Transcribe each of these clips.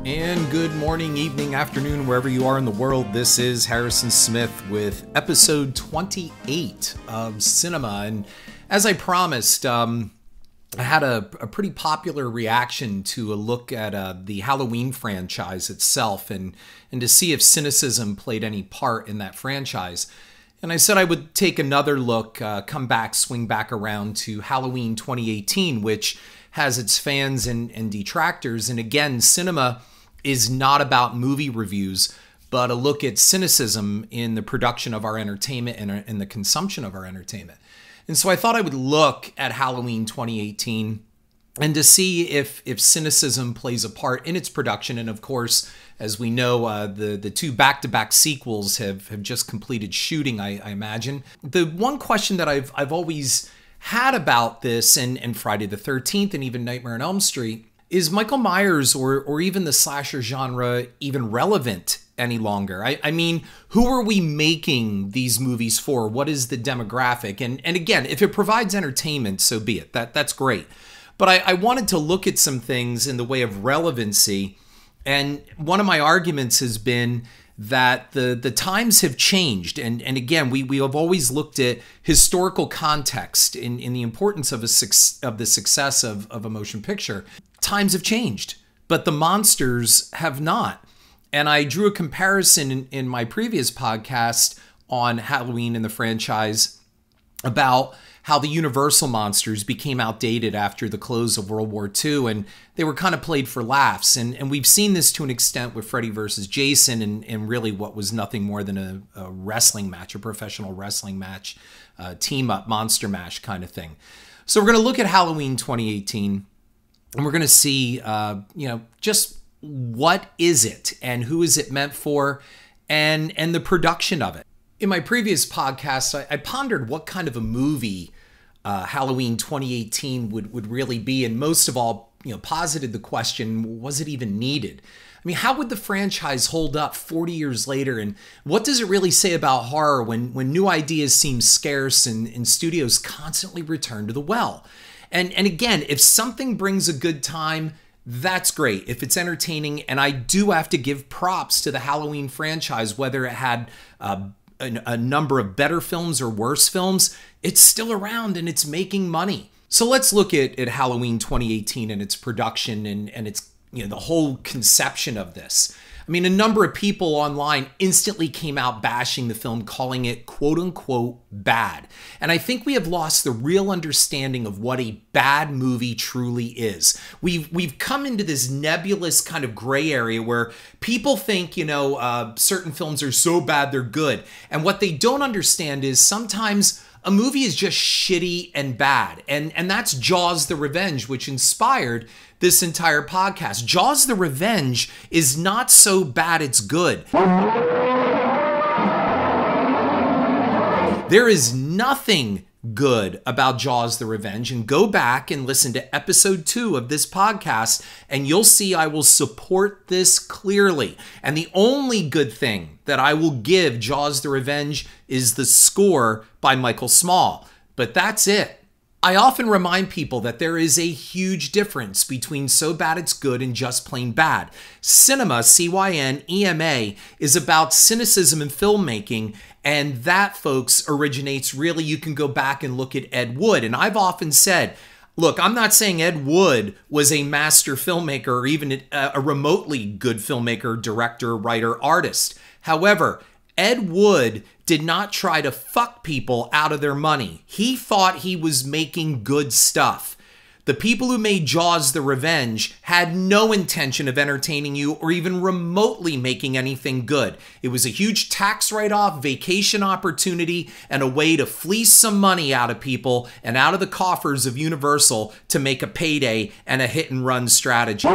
And good morning, evening, afternoon, wherever you are in the world. This is Harrison Smith with episode 28 of Cinema. And as I promised, I had a pretty popular reaction to a look at the Halloween franchise itself and to see if cynicism played any part in that franchise. And I said I would take another look, come back, swing back around to Halloween 2018, which has its fans and detractors. And again, cinema is not about movie reviews, but a look at cynicism in the production of our entertainment and in the consumption of our entertainment. And so I thought I would look at Halloween 2018 and to see if cynicism plays a part in its production. And of course, as we know, the two back-to-back sequels have just completed shooting, I imagine. The one question that I've always had about this and Friday the 13th and even Nightmare on Elm Street is Michael Myers or even the slasher genre even relevant any longer? I mean, who are we making these movies for? What is the demographic? And again, if it provides entertainment, so be it. That's great. But I wanted to look at some things in the way of relevancy. And one of my arguments has been that the times have changed. And again, we have always looked at historical context in the importance of the success of a motion picture. Times have changed, but the monsters have not. And I drew a comparison in my previous podcast on Halloween and the franchise about how the Universal monsters became outdated after the close of World War II, and they were kind of played for laughs. And we've seen this to an extent with Freddy versus Jason and really what was nothing more than a wrestling match, a professional wrestling match, team-up, monster mash kind of thing. So we're going to look at Halloween 2018, and we're going to see, just what is it and who is it meant for and the production of it. In my previous podcast, I pondered what kind of a movie Halloween 2018 would really be, and most of all, posited the question, was it even needed? I mean, how would the franchise hold up 40 years later, and what does it really say about horror when new ideas seem scarce and studios constantly return to the well? And again, if something brings a good time, that's great. If it's entertaining, and I do have to give props to the Halloween franchise, whether it had a number of better films or worse films, it's still around and it's making money. So let's look at Halloween 2018 and its production and its the whole conception of this. I mean, a number of people online instantly came out bashing the film, calling it quote-unquote bad. And I think we have lost the real understanding of what a bad movie truly is. We've come into this nebulous kind of gray area where people think, certain films are so bad they're good. And what they don't understand is sometimes a movie is just shitty and bad. And that's Jaws the Revenge, which inspired this entire podcast. Jaws the Revenge is not so bad it's good. There is nothing good about Jaws the Revenge, and go back and listen to episode 2 of this podcast and you'll see I will support this clearly. And the only good thing that I will give Jaws the Revenge is the score by Michael Small, but that's it. I often remind people that there is a huge difference between so bad it's good and just plain bad. Cinema, C-Y-N-E-M-A, is about cynicism in filmmaking, and that, folks, originates really, you can go back and look at Ed Wood. And I've often said, look, I'm not saying Ed Wood was a master filmmaker or even a remotely good filmmaker, director, writer, artist. However, Ed Wood did not try to fuck people out of their money. He thought he was making good stuff. The people who made Jaws the Revenge had no intention of entertaining you or even remotely making anything good. It was a huge tax write-off, vacation opportunity, and a way to fleece some money out of people and out of the coffers of Universal to make a payday and a hit-and-run strategy.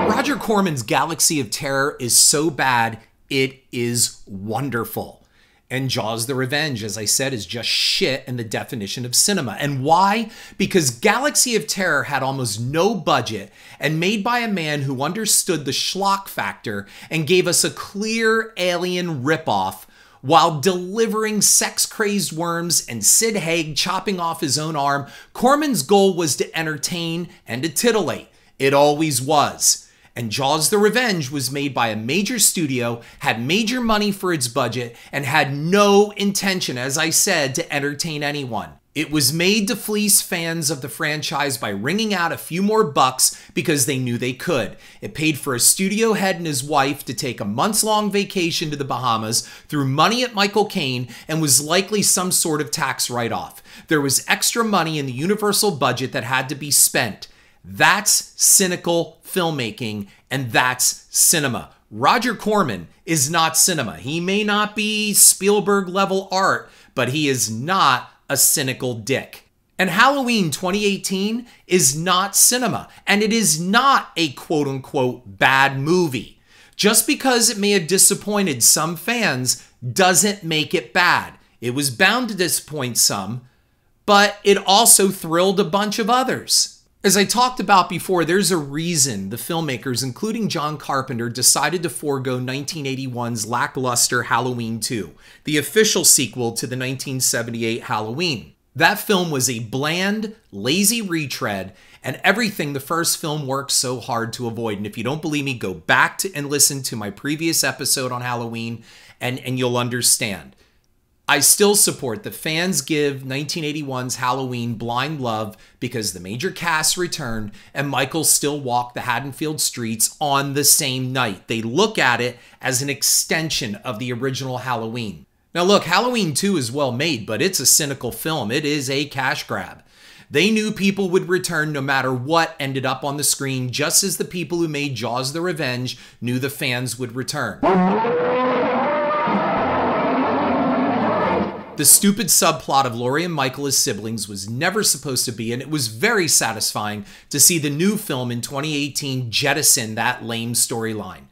Roger Corman's Galaxy of Terror is so bad, it is wonderful. And Jaws the Revenge, as I said, is just shit in the definition of cinema. And why? Because Galaxy of Terror had almost no budget and made by a man who understood the schlock factor and gave us a clear alien ripoff, While delivering sex-crazed worms and Sid Haig chopping off his own arm, Corman's goal was to entertain and to titillate. It always was. And Jaws the Revenge was made by a major studio, had major money for its budget, and had no intention, as I said, to entertain anyone. It was made to fleece fans of the franchise by wringing out a few more bucks because they knew they could. It paid for a studio head and his wife to take a months-long vacation to the Bahamas, threw money at Michael Caine, and was likely some sort of tax write-off. There was extra money in the Universal budget that had to be spent. That's cynical filmmaking, and that's cinema. Roger Corman is not cinema. He may not be Spielberg-level art, but he is not a cynical dick. And Halloween 2018 is not cinema, and it is not a quote-unquote bad movie. Just because it may have disappointed some fans doesn't make it bad. It was bound to disappoint some, but it also thrilled a bunch of others. As I talked about before, there's a reason the filmmakers, including John Carpenter, decided to forego 1981's lackluster Halloween 2, the official sequel to the 1978 Halloween. That film was a bland, lazy retread, and everything the first film worked so hard to avoid. And if you don't believe me, go back and listen to my previous episode on Halloween, and you'll understand. I still support the fans give 1981's Halloween blind love because the major cast returned and Michael still walked the Haddonfield streets on the same night. They look at it as an extension of the original Halloween. Now look, Halloween 2 is well made, but it's a cynical film. It is a cash grab. They knew people would return no matter what ended up on the screen, just as the people who made Jaws the Revenge knew the fans would return. The stupid subplot of Laurie and Michael as siblings was never supposed to be, and it was very satisfying to see the new film in 2018 jettison that lame storyline.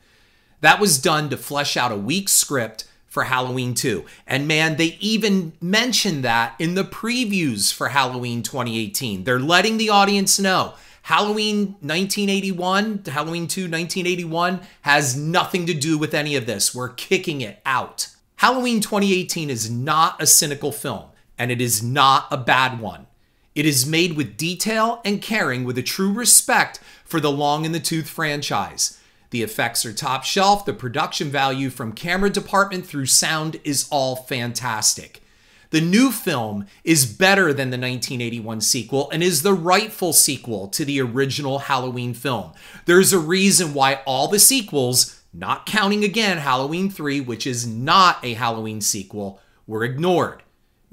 That was done to flesh out a weak script for Halloween 2. And man, they even mentioned that in the previews for Halloween 2018. They're letting the audience know Halloween 1981, Halloween 2 1981 has nothing to do with any of this. We're kicking it out. Halloween 2018 is not a cynical film, and it is not a bad one. It is made with detail and caring, with a true respect for the Long in the Tooth franchise. The effects are top shelf, the production value from camera department through sound is all fantastic. The new film is better than the 1981 sequel and is the rightful sequel to the original Halloween film. There's a reason why all the sequels, not counting again Halloween 3, which is not a Halloween sequel, were ignored.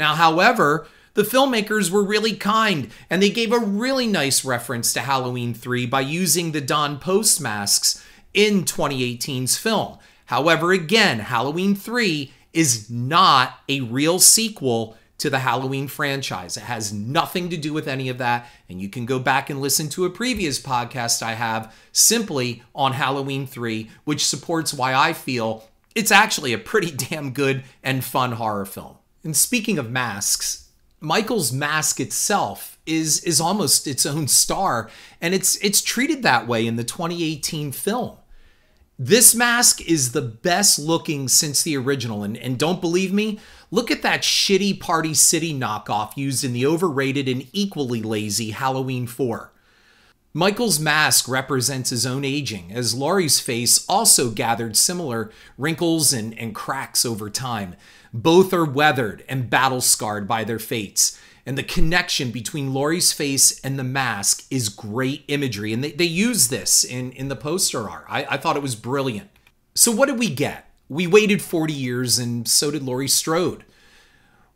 Now, however, the filmmakers were really kind, and they gave a really nice reference to Halloween 3 by using the Don Post masks in 2018's film. However, again, Halloween 3 is not a real sequel to the Halloween franchise. It has nothing to do with any of that, and you can go back and listen to a previous podcast I have simply on Halloween 3, which supports why I feel it's actually a pretty damn good and fun horror film. And speaking of masks, Michael's mask itself is almost its own star, and it's treated that way in the 2018 film. This mask is the best looking since the original, and don't believe me? Look at that shitty Party City knockoff used in the overrated and equally lazy Halloween 4. Michael's mask represents his own aging, as Laurie's face also gathered similar wrinkles and cracks over time. Both are weathered and battle-scarred by their fates, and the connection between Laurie's face and the mask is great imagery, and they use this in the poster art. I thought it was brilliant. So what did we get? We waited 40 years, and so did Laurie Strode.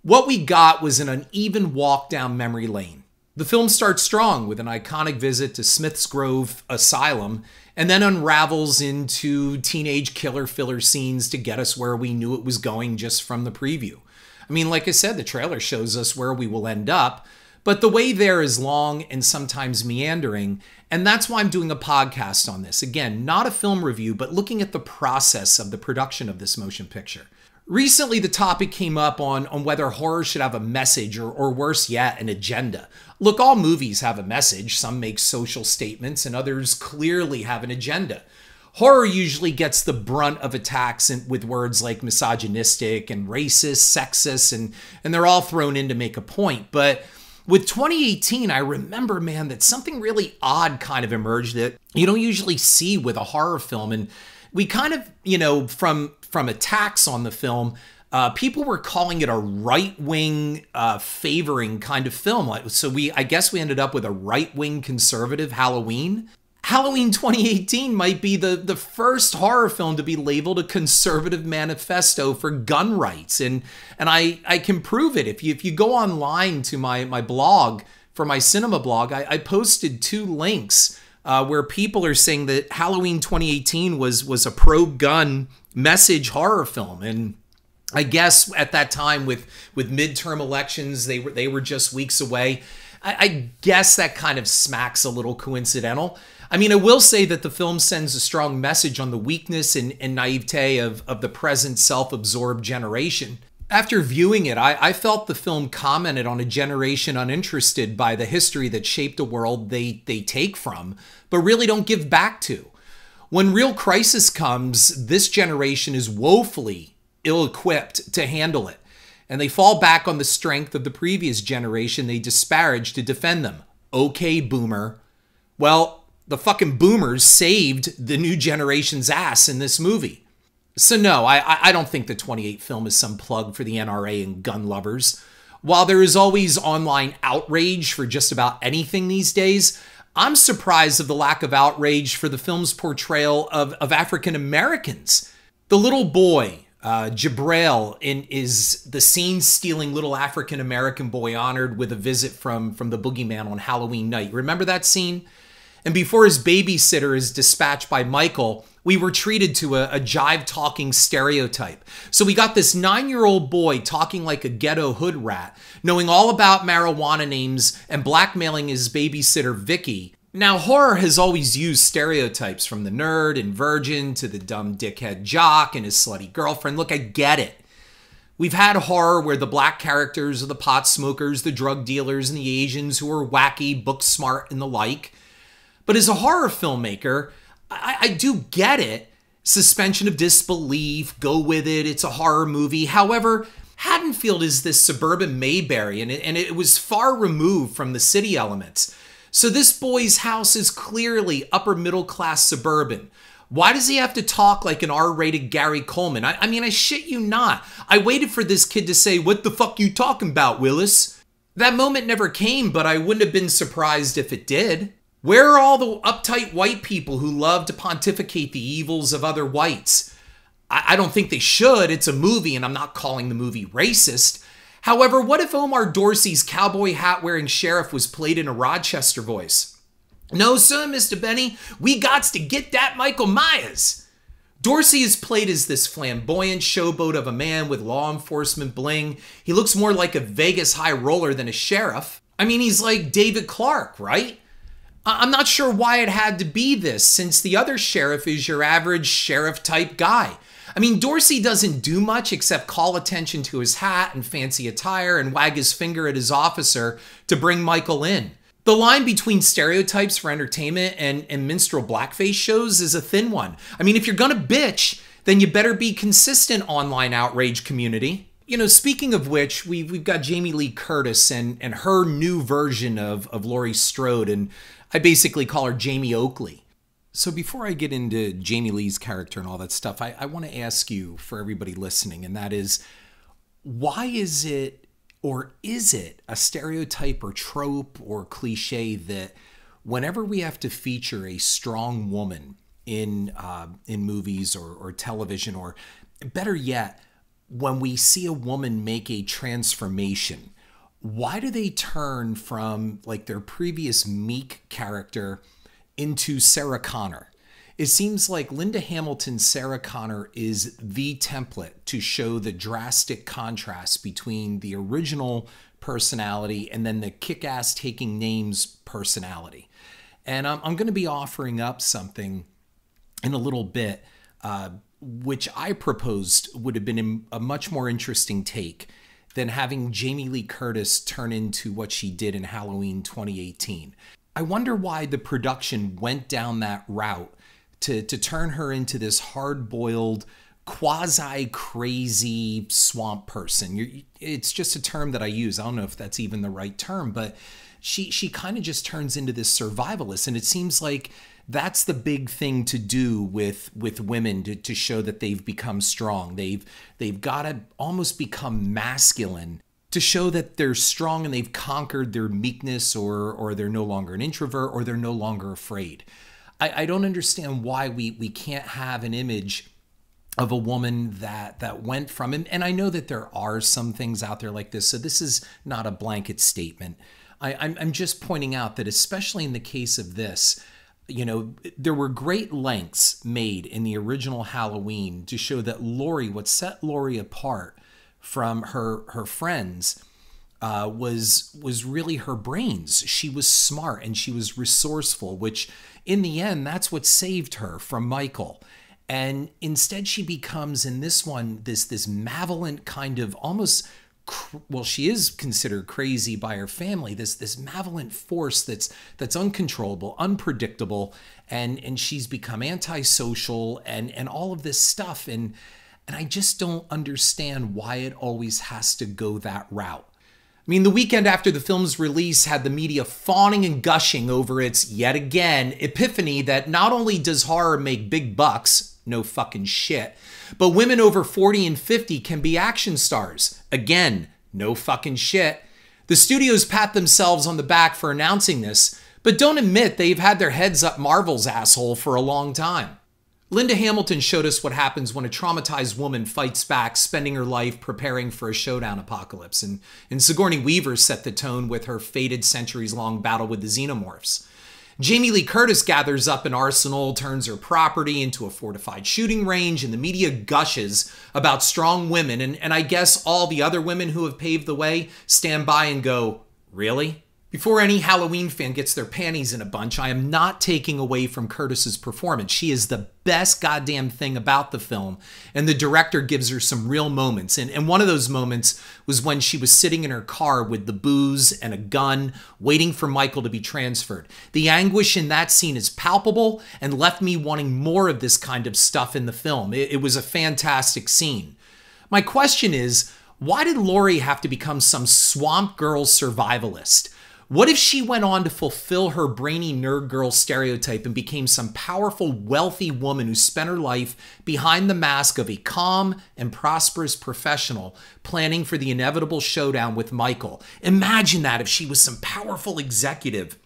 What we got was an uneven walk down memory lane. The film starts strong with an iconic visit to Smith's Grove Asylum, and then unravels into teenage killer filler scenes to get us where we knew it was going just from the preview. I mean, like I said, the trailer shows us where we will end up, but the way there is long and sometimes meandering, and that's why I'm doing a podcast on this. Again, not a film review, but looking at the process of the production of this motion picture. Recently, the topic came up on whether horror should have a message or worse yet, an agenda. Look, all movies have a message. Some make social statements and others clearly have an agenda. Horror usually gets the brunt of attacks with words like misogynistic and racist, sexist, and they're all thrown in to make a point. But with 2018, I remember, man, that something really odd kind of emerged that you don't usually see with a horror film. And we kind of, from attacks on the film, people were calling it a right-wing favoring kind of film. So I guess we ended up with a right-wing conservative Halloween. Halloween 2018 might be the first horror film to be labeled a conservative manifesto for gun rights. And I can prove it. If you go online to my blog, for my cinema blog, I posted 2 links where people are saying that Halloween 2018 was a pro-gun message horror film. And I guess at that time with midterm elections, they were just weeks away. I guess that kind of smacks a little coincidental. I mean, I will say that the film sends a strong message on the weakness and naivete of the present self-absorbed generation. After viewing it, I felt the film commented on a generation uninterested by the history that shaped a world they take from, but really don't give back to. When real crisis comes, this generation is woefully ill-equipped to handle it, and they fall back on the strength of the previous generation they disparaged to defend them. Okay, boomer. Well, the fucking boomers saved the new generation's ass in this movie. So no, I don't think the 28 film is some plug for the NRA and gun lovers. While there is always online outrage for just about anything these days, I'm surprised of the lack of outrage for the film's portrayal of African Americans. The little boy, Jabril, is the scene-stealing little African American boy honored with a visit from the boogeyman on Halloween night. Remember that scene? And before his babysitter is dispatched by Michael, we were treated to a jive-talking stereotype. So we got this 9-year-old boy talking like a ghetto hood rat, knowing all about marijuana names and blackmailing his babysitter Vicky. Now, horror has always used stereotypes, from the nerd and virgin to the dumb dickhead jock and his slutty girlfriend. Look, I get it. We've had horror where the black characters are the pot smokers, the drug dealers, and the Asians who are wacky, book smart, and the like. But as a horror filmmaker, I do get it. Suspension of disbelief, go with it, it's a horror movie. However, Haddonfield is this suburban Mayberry, and it was far removed from the city elements. So this boy's house is clearly upper middle class suburban. Why does he have to talk like an R-rated Gary Coleman? I mean, I shit you not. I waited for this kid to say, "What the fuck you talking about, Willis?" That moment never came, but I wouldn't have been surprised if it did. Where are all the uptight white people who love to pontificate the evils of other whites? I don't think they should. It's a movie, and I'm not calling the movie racist. However, what if Omar Dorsey's cowboy hat-wearing sheriff was played in a Rochester voice? "No, sir, Mr. Benny, we gots to get that Michael Myers." Dorsey is played as this flamboyant showboat of a man with law enforcement bling. He looks more like a Vegas high roller than a sheriff. I mean, he's like David Clark, right? I'm not sure why it had to be this, since the other sheriff is your average sheriff-type guy. I mean, Dorsey doesn't do much except call attention to his hat and fancy attire and wag his finger at his officer to bring Michael in. The line between stereotypes for entertainment and minstrel blackface shows is a thin one. I mean, if you're gonna bitch, then you better be consistent, online outrage community. You know, speaking of which, we've got Jamie Lee Curtis and her new version of Laurie Strode, and I basically call her Jamie Oakley. So before I get into Jamie Lee's character and all that stuff, I want to ask you, for everybody listening, and that is, why is it, or is it, a stereotype or trope or cliche that whenever we have to feature a strong woman in movies or television, or better yet, when we see a woman make a transformation, why do they turn from like their previous meek character into Sarah Connor? It seems like Linda Hamilton's Sarah Connor is the template to show the drastic contrast between the original personality and then the kick-ass taking names personality. And I'm going to be offering up something in a little bit, which I proposed would have been a much more interesting take than having Jamie Lee Curtis turn into what she did in Halloween 2018. I wonder why the production went down that route to turn her into this hard-boiled, quasi-crazy swamp person. It's just a term that I use. I don't know if that's even the right term, but she kind of just turns into this survivalist, and it seems like that's the big thing to do with women to show that they've become strong. They've got to almost become masculine to show that they're strong and they've conquered their meekness, or they're no longer an introvert, or they're no longer afraid. I don't understand why we can't have an image of a woman that went from, and I know that there are some things out there like this, so this is not a blanket statement. I'm just pointing out that especially in the case of this, there were great lengths made in the original Halloween to show that Laurie, what set Laurie apart from her friends, was really her brains. She was smart and she was resourceful, which in the end, that's what saved her from Michael. And instead she becomes, in this one, this malevolent kind of almost, well, she is considered crazy by her family, this malevolent force that's uncontrollable, unpredictable, and she's become antisocial and all of this stuff. And I just don't understand why it always has to go that route. I mean, the weekend after the film's release had the media fawning and gushing over its, yet again, epiphany that not only does horror make big bucks, no fucking shit, but women over 40 and 50 can be action stars. Again, no fucking shit. The studios pat themselves on the back for announcing this, but don't admit they've had their heads up Marvel's asshole for a long time. Linda Hamilton showed us what happens when a traumatized woman fights back, spending her life preparing for a showdown apocalypse. And Sigourney Weaver set the tone with her fated centuries-long battle with the xenomorphs. Jamie Lee Curtis gathers up an arsenal, turns her property into a fortified shooting range, and the media gushes about strong women. And I guess all the other women who have paved the way stand by and go, really? Before any Halloween fan gets their panties in a bunch, I am not taking away from Curtis's performance. She is the best goddamn thing about the film, and the director gives her some real moments. And one of those moments was when she was sitting in her car with the booze and a gun, waiting for Michael to be transferred. The anguish in that scene is palpable and left me wanting more of this kind of stuff in the film. It was a fantastic scene. My question is, why did Laurie have to become some swamp girl survivalist? What if she went on to fulfill her brainy nerd girl stereotype and became some powerful, wealthy woman who spent her life behind the mask of a calm and prosperous professional planning for the inevitable showdown with Michael? Imagine that, if she was some powerful executive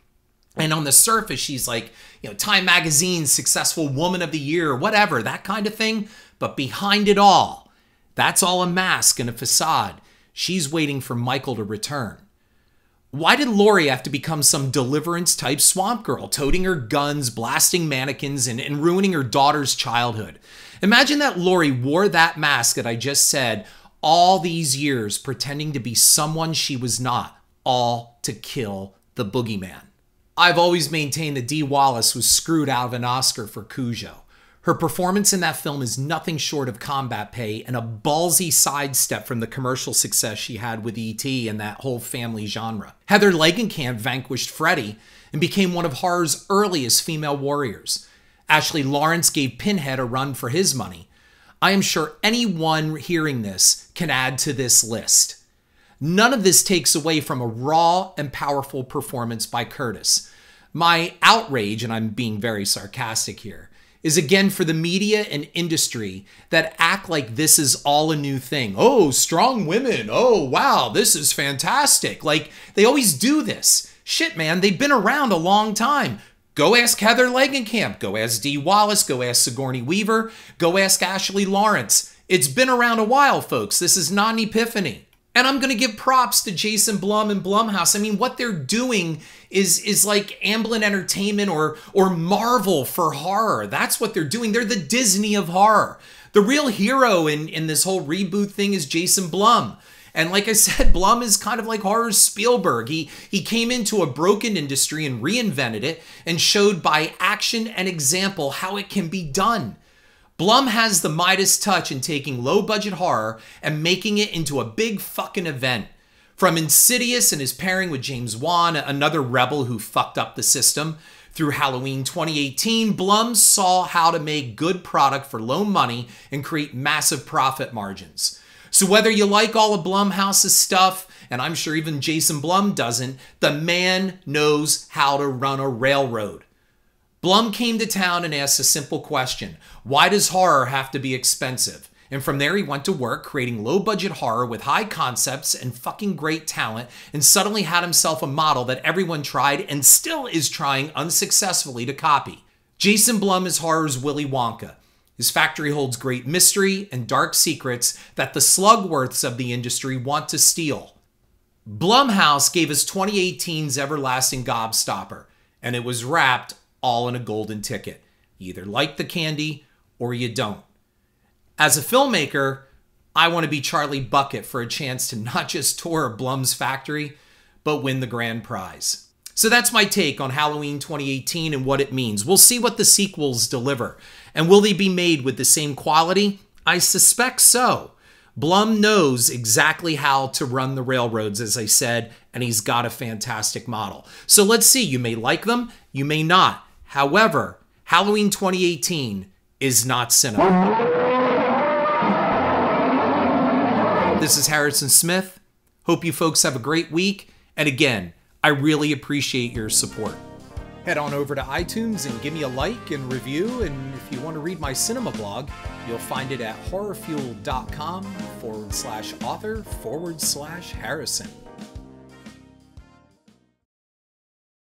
and on the surface she's like, Time Magazine's successful woman of the year, or whatever, that kind of thing. But behind it all, that's all a mask and a facade. She's waiting for Michael to return. Why did Laurie have to become some Deliverance-type swamp girl, toting her guns, blasting mannequins, and ruining her daughter's childhood? Imagine that Laurie wore that mask that I just said all these years, pretending to be someone she was not, all to kill the boogeyman. I've always maintained that Dee Wallace was screwed out of an Oscar for Cujo. Her performance in that film is nothing short of combat pay and a ballsy sidestep from the commercial success she had with E.T. and that whole family genre. Heather Langenkamp vanquished Freddy and became one of horror's earliest female warriors. Ashley Lawrence gave Pinhead a run for his money. I am sure anyone hearing this can add to this list. None of this takes away from a raw and powerful performance by Curtis. My outrage, and I'm being very sarcastic here, is again for the media and industry that act like this is all a new thing. Oh, strong women. Oh, wow, this is fantastic. Like, they always do this. Shit, man, they've been around a long time. Go ask Heather Langenkamp. Go ask Dee Wallace. Go ask Sigourney Weaver. Go ask Ashley Lawrence. It's been around a while, folks. This is not an epiphany. And I'm going to give props to Jason Blum and Blum House. I mean, what they're doing is like Amblin Entertainment or Marvel for horror. That's what they're doing. They're the Disney of horror. The real hero in this whole reboot thing is Jason Blum. And like I said, Blum is kind of like horror's Spielberg. He came into a broken industry and reinvented it and showed by action and example how it can be done. Blum has the Midas touch in taking low-budget horror and making it into a big fucking event. From Insidious and his pairing with James Wan, another rebel who fucked up the system, through Halloween 2018, Blum saw how to make good product for low money and create massive profit margins. So whether you like all of Blum House's stuff, and I'm sure even Jason Blum doesn't, the man knows how to run a railroad. Blum came to town and asked a simple question: why does horror have to be expensive? And from there he went to work creating low-budget horror with high concepts and fucking great talent, and suddenly had himself a model that everyone tried and still is trying unsuccessfully to copy. Jason Blum is horror's Willy Wonka. His factory holds great mystery and dark secrets that the slugworths of the industry want to steal. Blum House gave us 2018's everlasting gobstopper, and it was wrapped all in a golden ticket. You either like the candy or you don't. As a filmmaker, I want to be Charlie Bucket for a chance to not just tour Blum's factory, but win the grand prize. So that's my take on Halloween 2018 and what it means. We'll see what the sequels deliver. And will they be made with the same quality? I suspect so. Blum knows exactly how to run the railroads, as I said, and he's got a fantastic model. So let's see. You may like them, you may not. However, Halloween 2018 is not cinema. This is Harrison Smith. Hope you folks have a great week. And again, I really appreciate your support. Head on over to iTunes and give me a like and review. And if you want to read my cinema blog, you'll find it at horrorfuel.com/author/Harrison.